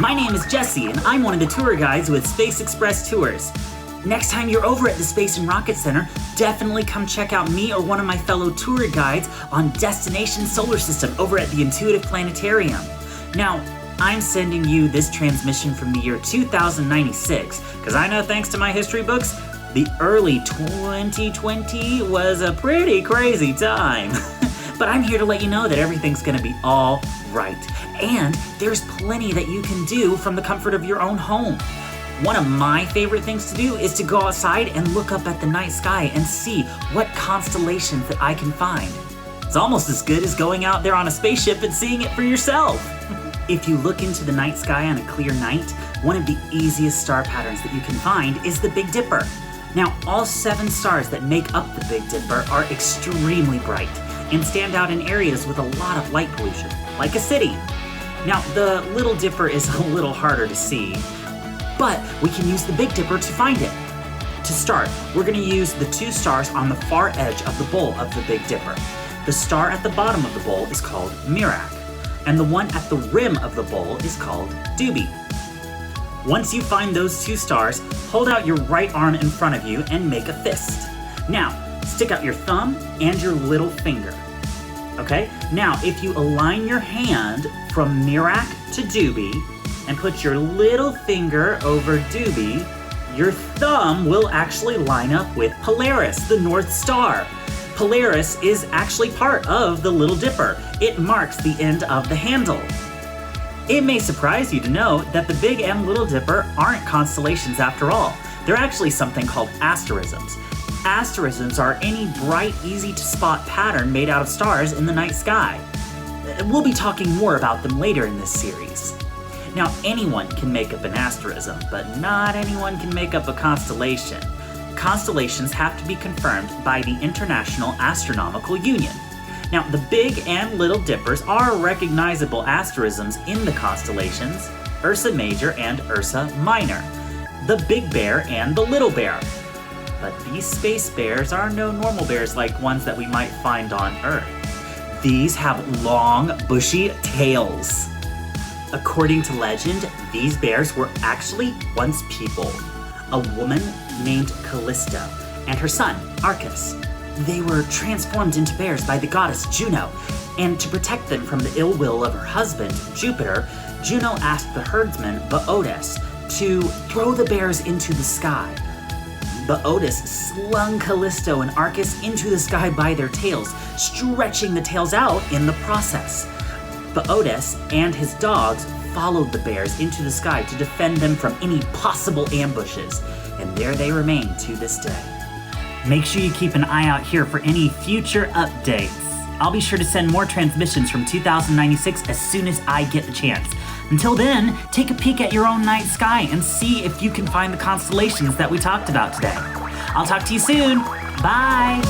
My name is Jesse, and I'm one of the tour guides with Space Express Tours. Next time you're over at the Space and Rocket Center, definitely come check out me or one of my fellow tour guides on Destination Solar System over at the Intuitive Planetarium. Now, I'm sending you this transmission from the year 2096, because I know thanks to my history books, the early 2020 was a pretty crazy time. But I'm here to let you know that everything's gonna be all right. And there's plenty that you can do from the comfort of your own home. One of my favorite things to do is to go outside and look up at the night sky and see what constellations that I can find. It's almost as good as going out there on a spaceship and seeing it for yourself. If you look into the night sky on a clear night, one of the easiest star patterns that you can find is the Big Dipper. Now, all 7 stars that make up the Big Dipper are extremely bright and stand out in areas with a lot of light pollution, like a city. Now, the Little Dipper is a little harder to see, but we can use the Big Dipper to find it. To start, we're going to use the 2 stars on the far edge of the bowl of the Big Dipper. The star at the bottom of the bowl is called Merak, and the one at the rim of the bowl is called Dubhe. Once you find those 2 stars, hold out your right arm in front of you and make a fist. Now, stick out your thumb and your little finger. Okay? Now, if you align your hand from Merak to Dubhe and put your little finger over Dubhe, your thumb will actually line up with Polaris, the North Star. Polaris is actually part of the Little Dipper. It marks the end of the handle. It may surprise you to know that the Big and Little Dipper aren't constellations after all. They're actually something called asterisms. Asterisms are any bright, easy-to-spot pattern made out of stars in the night sky. We'll be talking more about them later in this series. Now, anyone can make up an asterism, but not anyone can make up a constellation. Constellations have to be confirmed by the International Astronomical Union. Now, the Big and Little Dippers are recognizable asterisms in the constellations, Ursa Major and Ursa Minor, the Big Bear and the Little Bear. But these space bears are no normal bears like ones that we might find on Earth. These have long, bushy tails. According to legend, these bears were actually once people. A woman named Callisto and her son, Arcas. They were transformed into bears by the goddess Juno, and to protect them from the ill will of her husband, Jupiter, Juno asked the herdsman, Bootes, to throw the bears into the sky. Bootes slung Callisto and Arcas into the sky by their tails, stretching the tails out in the process. Bootes and his dogs followed the bears into the sky to defend them from any possible ambushes, and there they remain to this day. Make sure you keep an eye out here for any future updates. I'll be sure to send more transmissions from 2096 as soon as I get the chance. Until then, take a peek at your own night sky and see if you can find the constellations that we talked about today. I'll talk to you soon. Bye!